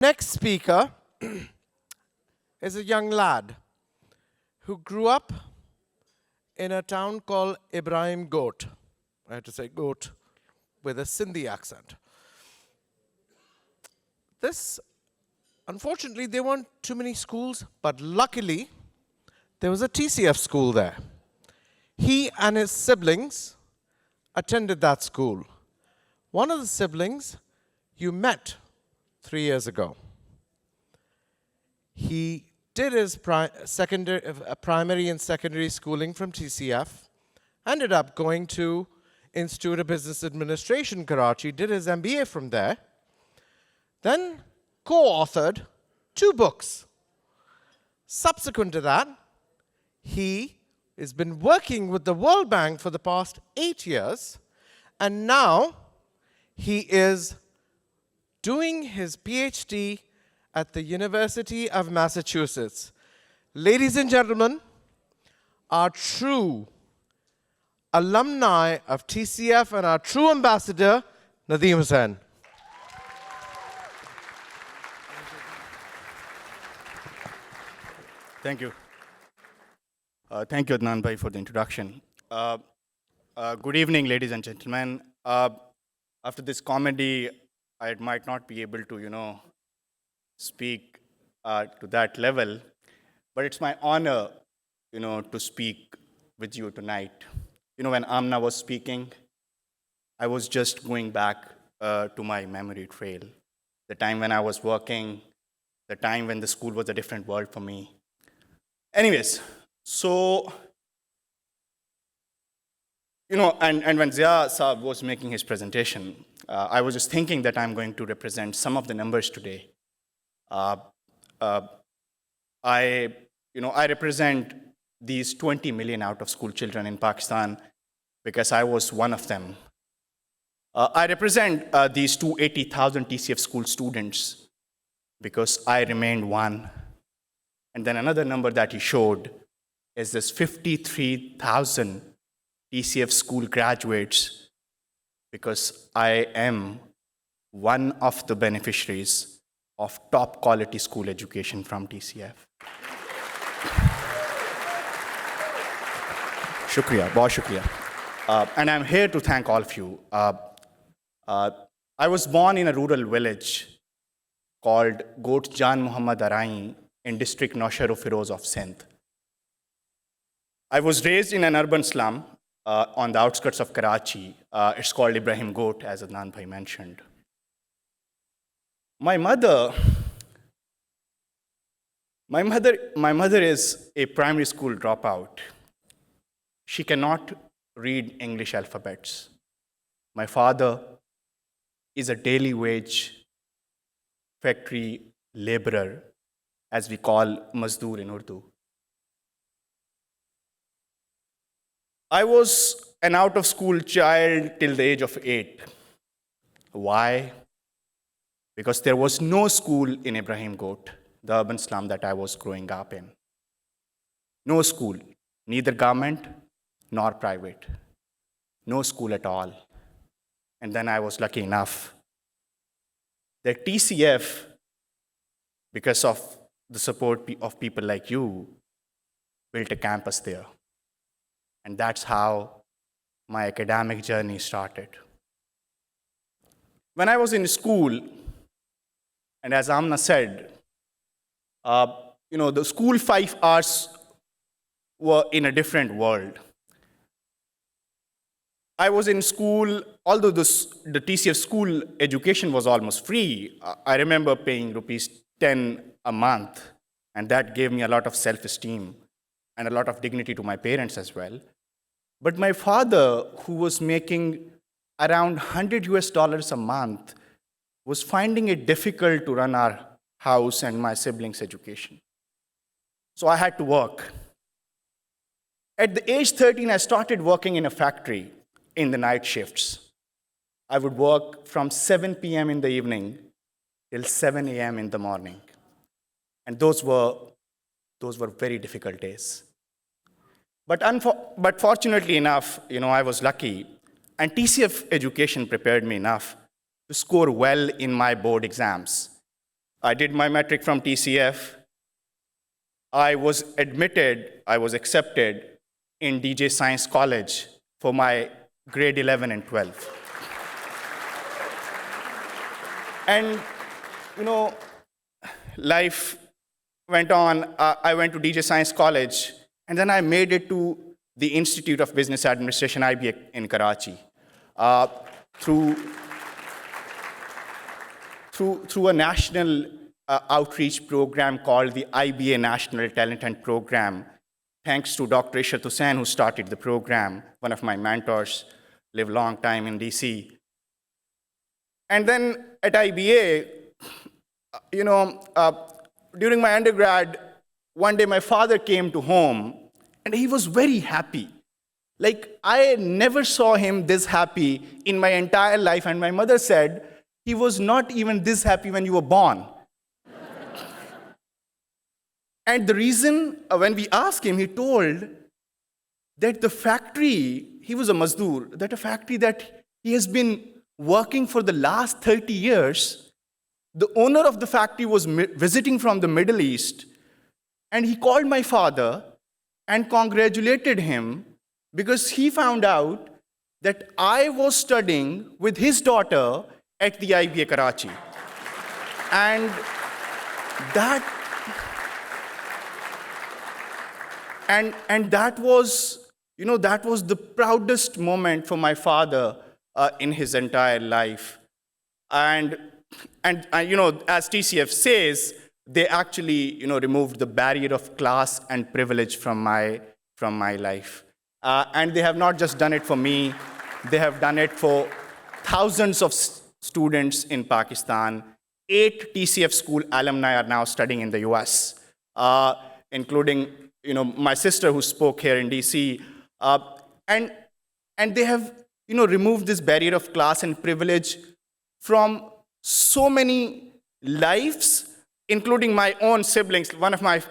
Next speaker is a young lad who grew up in a town called Ibrahim Goat. I had to say goat with a Sindhi accent. Unfortunately, there weren't too many schools, but luckily, there was a TCF school there. He and his siblings attended that school. One of the siblings you met 3 years ago. He did his primary and secondary schooling from TCF, ended up going to Institute of Business Administration, Karachi, did his MBA from there, then co-authored 2 books. Subsequent to that, he has been working with the World Bank for the past 8 years, and now he is doing his PhD at the University of Massachusetts. Ladies and gentlemen, our true alumni of TCF and our true ambassador, Nadeem Hussain. Thank you. Thank you, Adnan Bhai, for the introduction. Good evening, ladies and gentlemen. After this comedy, I might not be able to, speak to that level, but it's my honor, to speak with you tonight. When Amna was speaking, I was just going back to my memory trail. The time when I was working, the time when the school was a different world for me. Anyways, so, and when Zia Saab was making his presentation, I was just thinking that I'm going to represent some of the numbers today. I represent these 20 million out-of-school children in Pakistan because I was one of them. I represent these 280,000 TCF school students because I remained one. And then another number that he showed is this 53,000 TCF school graduates because I am one of the beneficiaries of top quality school education from TCF. Shukriya, bahut shukriya. And I'm here to thank all of you. I was born in a rural village called Got Jan Muhammad Arai in district Naushar Firoz of Sindh. I was raised in an urban slum on the outskirts of Karachi. It's called Ibrahim Goat, as Adnan Bhai mentioned. My mother is a primary school dropout. She cannot read English alphabets. My father is a daily wage factory laborer, as we call mazdoor in Urdu. I was an out-of-school child till the age of 8. Why? Because there was no school in Ibrahim Goat, the urban slum that I was growing up in. No school, neither government nor private. No school at all. And then I was lucky enough that TCF, because of the support of people like you, built a campus there. And that's how my academic journey started. When I was in school, and as Amna said, the school 5 hours were in a different world. I was in school, although the TCF school education was almost free, I remember paying ₹10 a month, and that gave me a lot of self-esteem and a lot of dignity to my parents as well. But my father, who was making around $100 a month, was finding it difficult to run our house and my siblings' education. So I had to work. At the age 13, I started working in a factory in the night shifts. I would work from 7 p.m. in the evening till 7 a.m. in the morning. And those were very difficult days. But fortunately enough, I was lucky, and TCF education prepared me enough to score well in my board exams. I did my metric from TCF. I was accepted in DJ Science College for my grade 11 and 12. And, life went on. I went to DJ Science College, and then I made it to the Institute of Business Administration, IBA, in Karachi, through a national outreach program called the IBA National Talent Hunt Program, thanks to Dr. Nadeem Hussain, who started the program, one of my mentors, lived a long time in DC. And then at IBA, during my undergrad, one day my father came to home, and he was very happy. Like, I never saw him this happy in my entire life, and my mother said, he was not even this happy when you were born. And the reason, when we asked him, he told that the factory, he was a mazdoor, that a factory that he has been working for the last 30 years, the owner of the factory was visiting from the Middle East, and he called my father and congratulated him because he found out that I was studying with his daughter at the IBA Karachi. And that was, that was the proudest moment for my father in his entire life. And as TCF says, they actually, removed the barrier of class and privilege from my life. And they have not just done it for me, they have done it for thousands of students in Pakistan. 8 TCF school alumni are now studying in the US, including, my sister who spoke here in DC. And they have, removed this barrier of class and privilege from so many lives, including my own siblings. One of my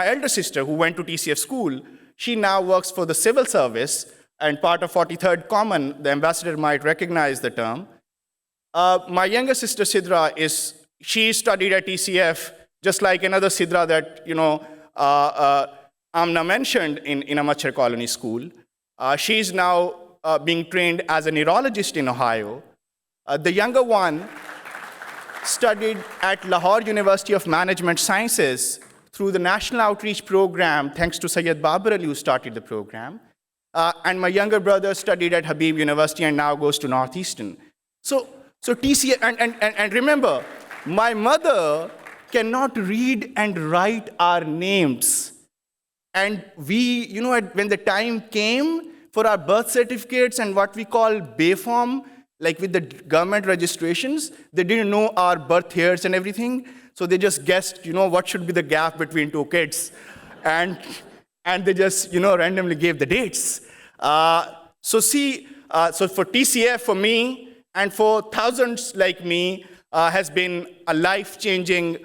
elder sister who went to TCF school, she now works for the civil service and part of 43rd Common. The ambassador might recognize the term. My younger sister Sidra she studied at TCF, just like another Sidra that, Amna mentioned in Amachar Colony School. She's now being trained as a neurologist in Ohio. The younger one studied at Lahore University of Management Sciences through the National Outreach Program, thanks to Sayyid Babar Ali, who started the program. And my younger brother studied at Habib University and now goes to Northeastern. So TCF, and remember, my mother cannot read and write our names. And we, when the time came for our birth certificates and what we call Bayform, like with the government registrations, they didn't know our birth years and everything. So they just guessed, what should be the gap between 2 kids. And they just, randomly gave the dates. So for TCF, for me, and for thousands like me, has been a life-changing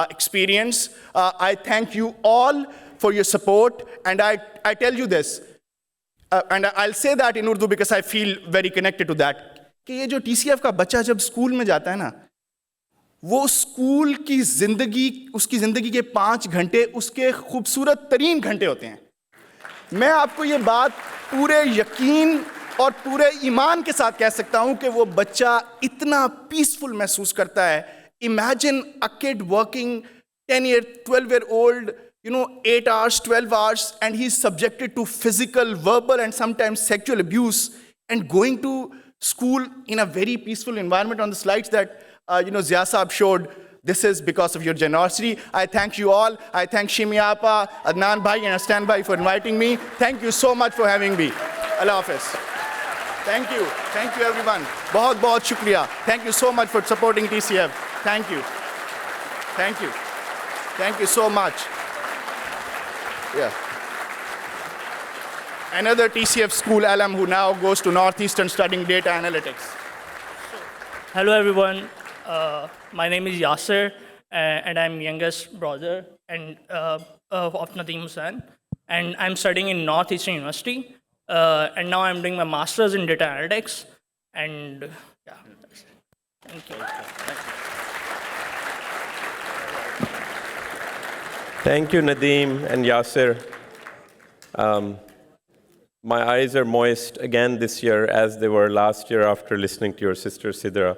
experience. I thank you all for your support, and I tell you this, and I'll say that in Urdu because I feel very connected to that, कि ये जो TCF का बच्चा जब school में जाता है ना, वो स्कूल की जिंदगी, उसकी जिंदगी के 5 घंटे उसके खूबसूरत तरीन घंटे होते हैं. मैं आपको ये बात पूरे यकीन और पूरे ईमान के साथ कह सकता हूं कि वो बच्चा इतना पीसफुल महसूस करता है. Imagine a kid working 10-year, 12-year-old, 8 hours, 12 hours, and he's subjected to physical, verbal, and sometimes sexual abuse, and going to school in a very peaceful environment. On the slides that Zia Saab showed, this is because of your generosity. I thank you all. I thank Shimi Appa, Adnan Bhai, and Astan Bhai for inviting me. Thank you so much for having me. Allah Hafiz. Thank you. Thank you, everyone. Bahut bahut shukriya. Thank you so much for supporting TCF. Thank you. Thank you. Thank you so much. Yeah. Another TCF school alum who now goes to Northeastern studying data analytics. Hello, everyone. My name is Yasser, and I'm youngest brother of Nadeem Hussain. And I'm studying in Northeastern University. And now I'm doing my master's in data analytics. And yeah, thank you. Thank you, Nadeem and Yasser. My eyes are moist again this year, as they were last year after listening to your sister Sidra.